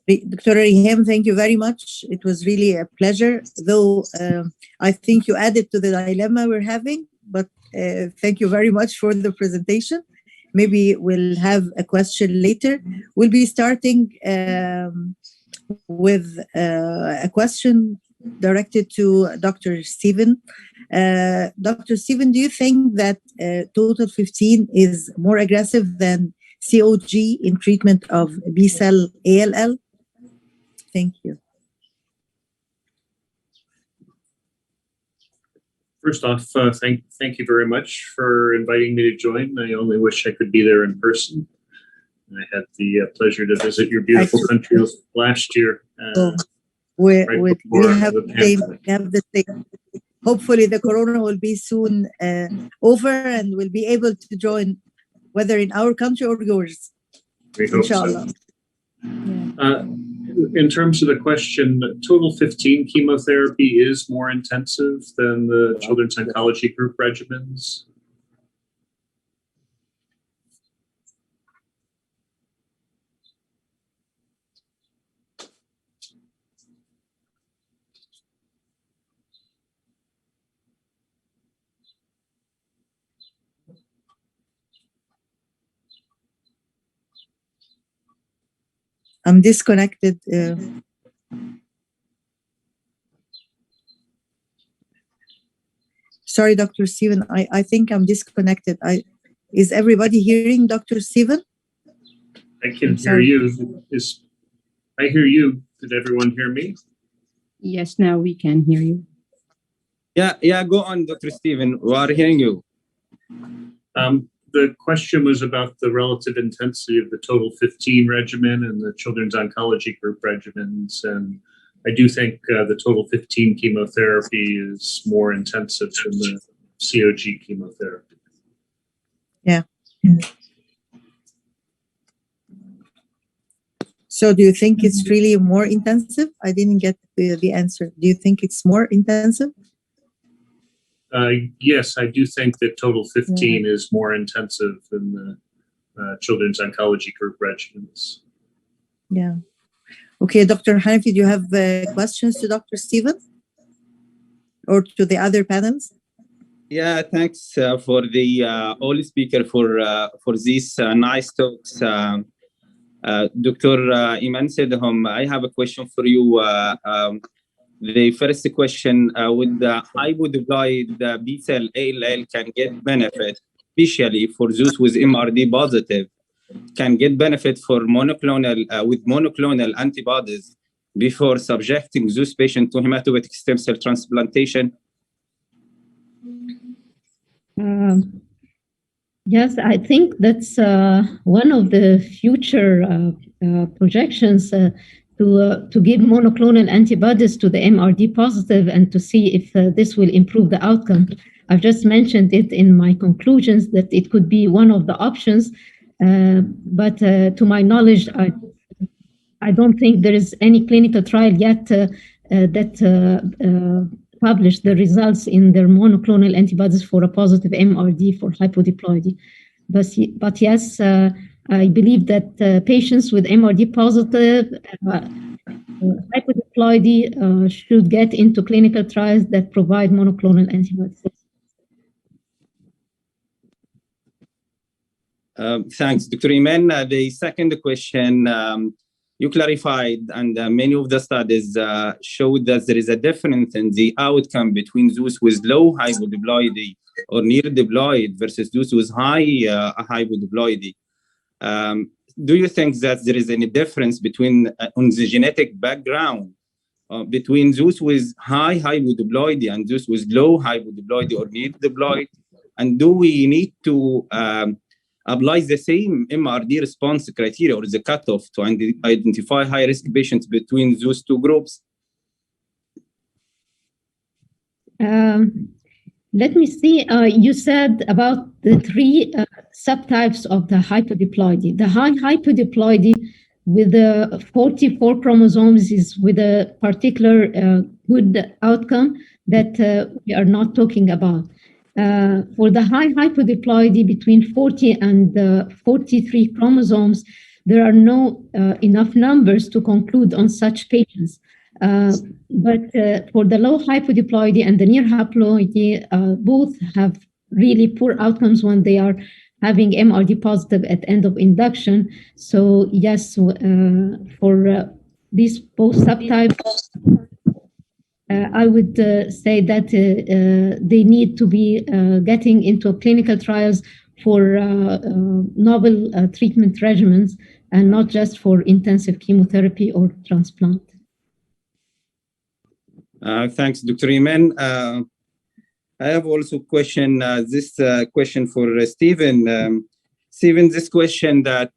Dr. Riham, thank you very much. It was really a pleasure, though I think you added to the dilemma we're having, but thank you very much for the presentation. Maybe we'll have a question later. We'll be starting with a question directed to Dr. Stephen. Dr. Stephen, do you think that total 15 is more aggressive than COG in treatment of B-cell ALL? Thank you. First off, thank you very much for inviting me to join. I only wish I could be there in person. I had the pleasure to visit your beautiful country last year. We have the same. Hopefully the corona will be soon over and we'll be able to join, whether in our country or yours. We hope Inshallah. so. Yeah. In terms of the question, total 15 chemotherapy is more intensive than the Children's Oncology Group regimens. I'm disconnected. Sorry, Dr. Stephen, I think I'm disconnected. Is everybody hearing Dr. Stephen? I can hear you. I hear you. Did everyone hear me? Yes, now we can hear you. Yeah, go on, Dr. Stephen. We are hearing you. The question was about the relative intensity of the total 15 regimen and the Children's Oncology Group regimens. And I do think the total 15 chemotherapy is more intensive than the COG chemotherapy. Yeah. So do you think it's really more intensive? I didn't get the answer. Do you think it's more intensive? Yes, I do think that total 15 is more intensive than the Children's Oncology Group regimens. Yeah. Okay, Dr. Hanafy, do you have questions to Dr. Stephen or to the other panels? Yeah, thanks for the all speaker for these nice talks. Dr. Iman Sidhom, I have a question for you. The first question, with the hypodiploid B-cell ALL can get benefit, especially for those with MRD positive, can get benefit for with monoclonal antibodies before subjecting those patients to hematopoietic stem cell transplantation? Yes, I think that's one of the future projections to give monoclonal antibodies to the MRD positive and to see if this will improve the outcome. I've just mentioned it in my conclusions that it could be one of the options, but to my knowledge, I don't think there is any clinical trial yet that published the results in their monoclonal antibodies for a positive MRD for hypodiploidy. But yes, I believe that patients with MRD positive hypodiploidy should get into clinical trials that provide monoclonal antibodies. Thanks, Dr. Iman. The second question, you clarified, and many of the studies showed that there is a difference in the outcome between those with low hypodiploidy or near diploid versus those with high hypodiploidy. Do you think that there is any difference between on the genetic background between those with high hypodiploidy and those with low hypodiploidy or near diploid? And do we need to apply the same MRD response criteria or the cutoff to identify high-risk patients between those two groups? Let me see. You said about the three subtypes of the hypodiploidy. The high hypodiploidy with the 44 chromosomes is with a particular good outcome that we are not talking about. For the high hypodiploidy between 40 and 43 chromosomes, there are no enough numbers to conclude on such patients. But for the low hypodiploidy and the near haploidy, both have really poor outcomes when they are having MRD positive at end of induction. So yes, for these both subtypes, I would say that they need to be getting into clinical trials for novel treatment regimens and not just for intensive chemotherapy or transplant. Thanks, Dr. Iman. I have also question for Stephen. Stephen, this question that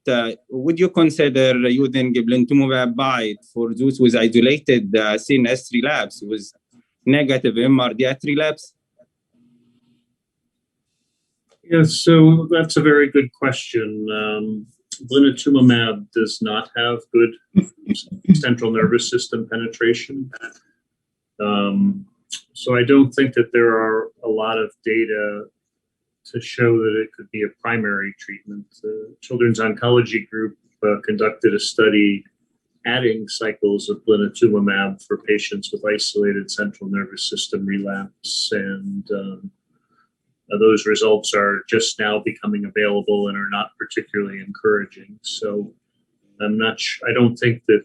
would you consider using blinatumomab for those with isolated CNS relapse with negative MRD at relapse? Yes, so that's a very good question. Blinatumomab does not have good central nervous system penetration. So I don't think that there are a lot of data to show that it could be a primary treatment. The Children's Oncology Group conducted a study adding cycles of blinatumomab for patients with isolated central nervous system relapse, and those results are just now becoming available and are not particularly encouraging. So I don't think that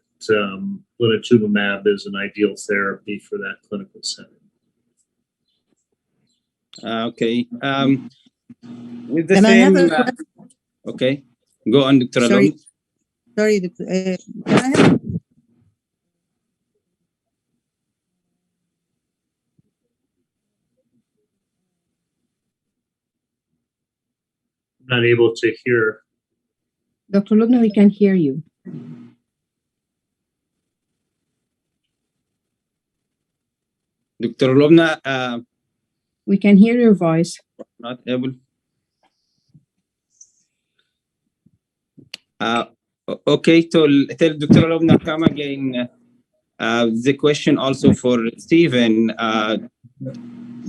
blinatumomab is an ideal therapy for that clinical setting. Okay. With the Can same, I have a okay, go on, Dr. Sorry. Lobna. Sorry, can I have I'm not able to hear. Dr. Lobna, we can hear you. Dr. Lobna, We can hear your voice. not able. Okay, tell Dr. Lobna, come again. The question also for Stephen.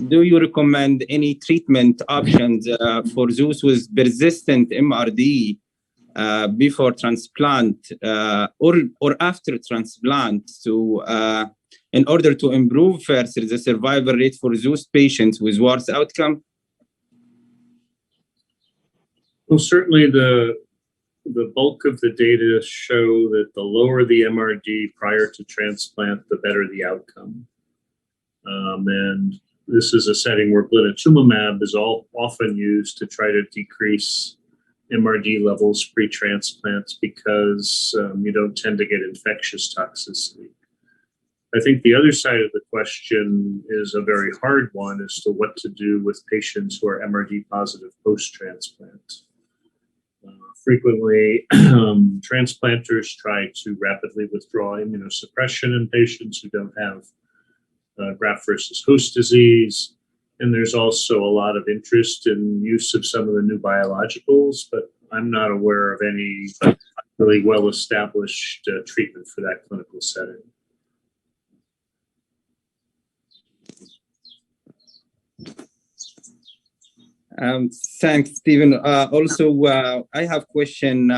Do you recommend any treatment options for those with persistent MRD before transplant or after transplant in order to improve first the survival rate for those patients with worse outcome? Well, certainly the bulk of the data show that the lower the MRD prior to transplant, the better the outcome. And this is a setting where blinatumomab is often used to try to decrease MRD levels pre-transplant because you don't tend to get infectious toxicity. I think the other side of the question is a very hard one as to what to do with patients who are MRD positive post-transplant. Frequently, transplanters try to rapidly withdraw immunosuppression in patients who don't have graft versus host disease. And there's also a lot of interest in use of some of the new biologicals, but I'm not aware of any really well-established treatment for that clinical setting. Thanks, Stephen. Also, I have question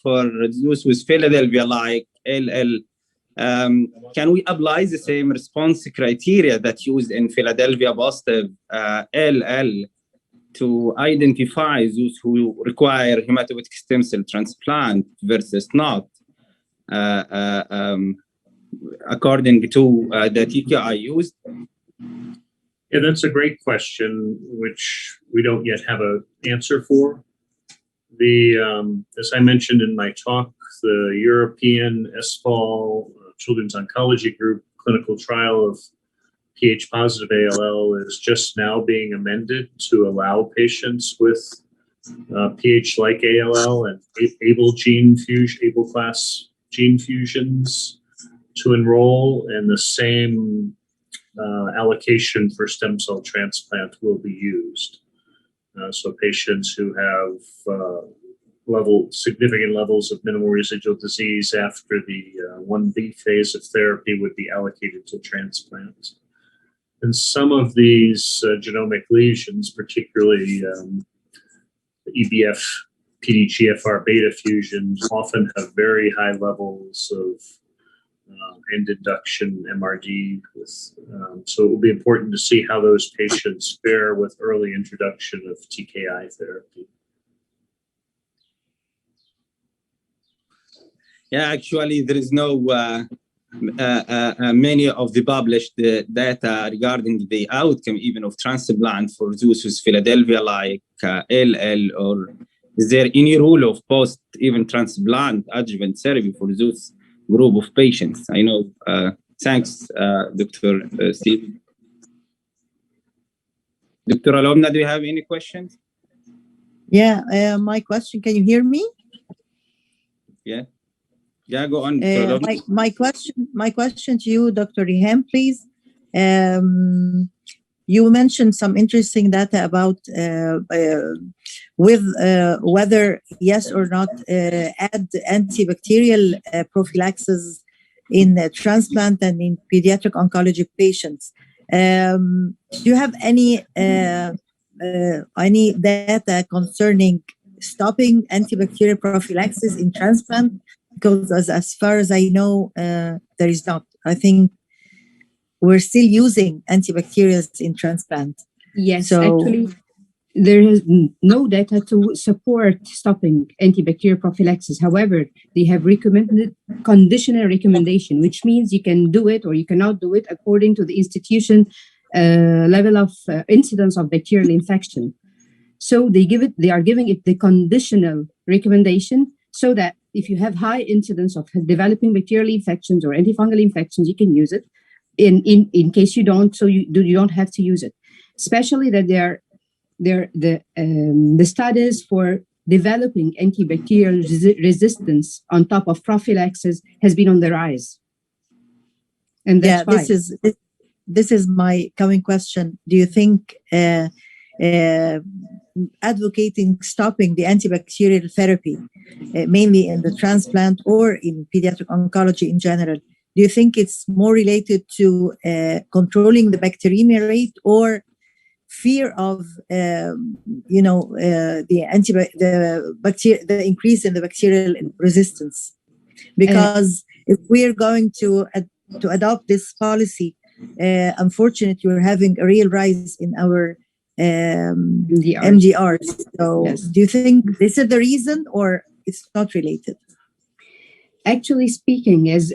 for those with Philadelphia like LL. Can we apply the same response criteria that used in Philadelphia positive LL to identify those who require hematopoietic stem cell transplant versus not, according to the TKI used? Yeah, that's a great question, which we don't yet have an answer for. As I mentioned in my talk, the European ESFAL Children's Oncology Group clinical trial of pH positive ALL is just now being amended to allow patients with pH like ALL and ABL class gene fusions to enroll, and the same allocation for stem cell transplant will be used. So patients who have significant levels of minimal residual disease after the 1B phase of therapy would be allocated to transplant. And some of these genomic lesions, particularly the EBF PDGFR beta fusions often have very high levels of end induction MRD. So it will be important to see how those patients fare with early introduction of TKI therapy. Yeah, actually, there is no many of the published data regarding the outcome even of transplant for those with Philadelphia-like LL, or is there any rule of post even transplant adjuvant therapy for those group of patients? I know. Thanks, Dr. Steve. Dr. Lobna, do you have any questions? Yeah, my question. Can you hear me? Yeah. Yeah, go on. My question to you, Dr. Riham, please. You mentioned some interesting data about whether yes or not add antibacterial prophylaxis in transplant and in pediatric oncology patients. Do you have any data concerning stopping antibacterial prophylaxis in transplant? Because as far as I know, there is not. I think we're still using antibacterials in transplant. Yes, so, actually, there is no data to support stopping antibacterial prophylaxis. However, they have recommended conditional recommendation, which means you can do it or you cannot do it according to the institution level of incidence of bacterial infection. So they are giving it the conditional recommendation, so that if you have high incidence of developing bacterial infections or antifungal infections, you can use it. In case you don't, so you don't have to use it. Especially that the studies for developing antibacterial resistance on top of prophylaxis has been on the rise. And that's why. This is my coming question. Do you think advocating stopping the antibacterial therapy, mainly in the transplant or in pediatric oncology in general, do you think it's more related to controlling the bacteremia rate or fear of the increase in the bacterial resistance? Because if we're going to adopt this policy, unfortunately, we're having a real rise in our MDRs. So, yes. Do you think this is the reason, or it's not related? Actually speaking, as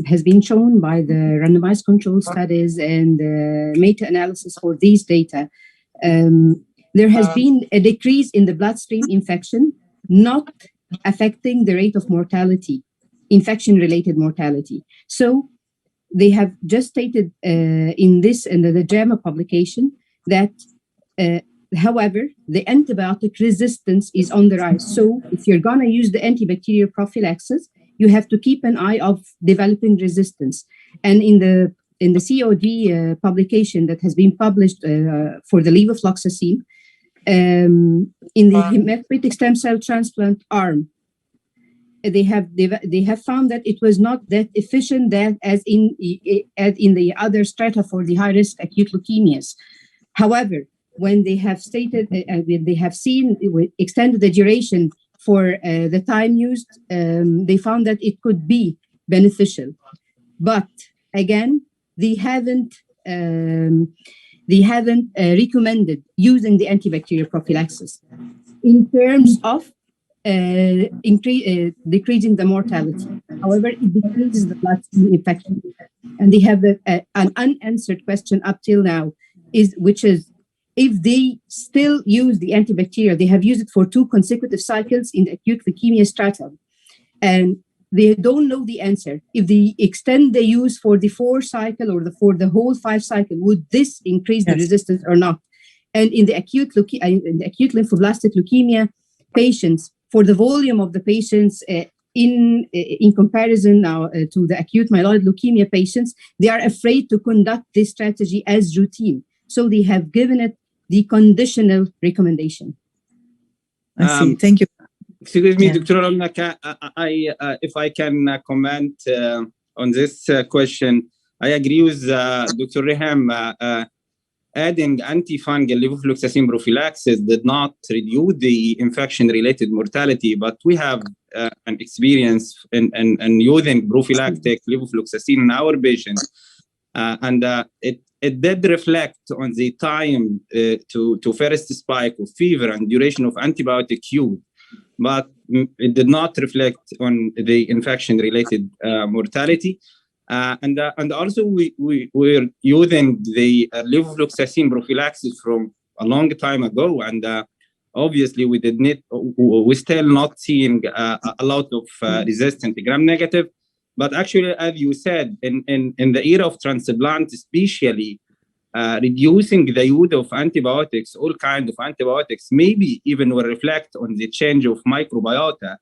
has been shown by the randomized control studies and meta-analysis for these data, there has been a decrease in the bloodstream infection, not affecting the rate of mortality, infection-related mortality. So they have just stated in the JAMA publication that, however, the antibiotic resistance is on the rise. So if you're going to use the antibacterial prophylaxis, you have to keep an eye of developing resistance. And in the COD publication that has been published for the levofloxacin, in the hematopoietic stem cell transplant arm, they have found that it was not that efficient as in the other strata for the high risk acute leukemias. However, when they have stated, they have seen extended the duration for the time used, they found that it could be beneficial. But again, they haven't recommended using the antibacterial prophylaxis in terms of decreasing the mortality. However, it decreases the bloodstream infection. And they have an unanswered question up till now, which is, if they still use the antibacterial, they have used it for 2 consecutive cycles in the acute leukemia stratum, and they don't know the answer. If they extend the use for the 4 cycle or for the whole 5 cycle, would this increase the resistance or not? And in the acute lymphoblastic leukemia patients, for the volume of the patients in comparison now to the acute myeloid leukemia patients, they are afraid to conduct this strategy as routine. So they have given it the conditional recommendation. I see. Thank you. Excuse me, Dr. Lobna, if I can comment on this question, I agree with Dr. Riham. adding antifungal levofloxacin prophylaxis did not reduce the infection-related mortality, but we have an experience in using prophylactic levofloxacin in our patients, and it did reflect on the time to first spike of fever and duration of antibiotic use, but it did not reflect on the infection-related mortality. And also we're using the levofloxacin prophylaxis from a long time ago, and obviously we're still not seeing a lot of resistant gram-negative. But actually, as you said, in the era of transplant, especially reducing the use of antibiotics, all kinds of antibiotics, maybe even will reflect on the change of microbiota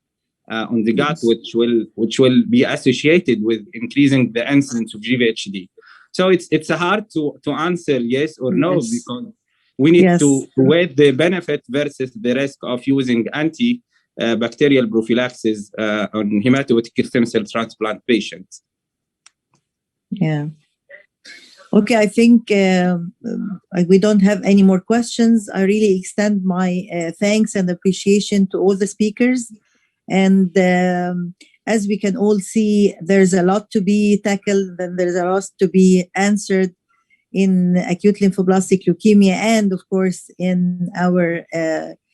on the gut, which will be associated with increasing the incidence of GVHD. So it's hard to answer yes or no, because we need to weigh the benefit versus the risk of using antibacterial prophylaxis on hematopoietic stem cell transplant patients. Yeah. Okay, I think we don't have any more questions. I really extend my thanks and appreciation to all the speakers. And as we can all see, there's a lot to be tackled, and there's a lot to be answered in acute lymphoblastic leukemia, and of course in our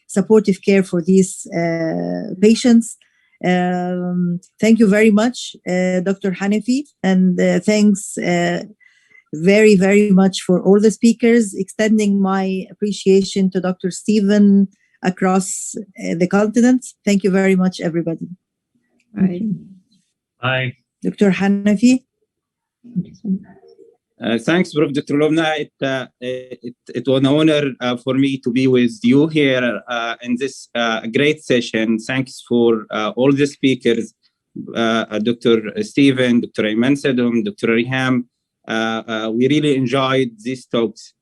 supportive care for these patients. Thank you very much, Dr. Hanafy, and thanks very, very much for all the speakers, extending my appreciation to Dr. Stephen across the continent. Thank you very much, everybody. Bye. Bye. Dr. Hanafy. Thanks, Prof. Dr. Lobna. It was an honor for me to be with you here in this great session. Thanks for all the speakers, Dr. Stephen, Dr. Iman, Sidhom, Dr. Riham. We really enjoyed these talks.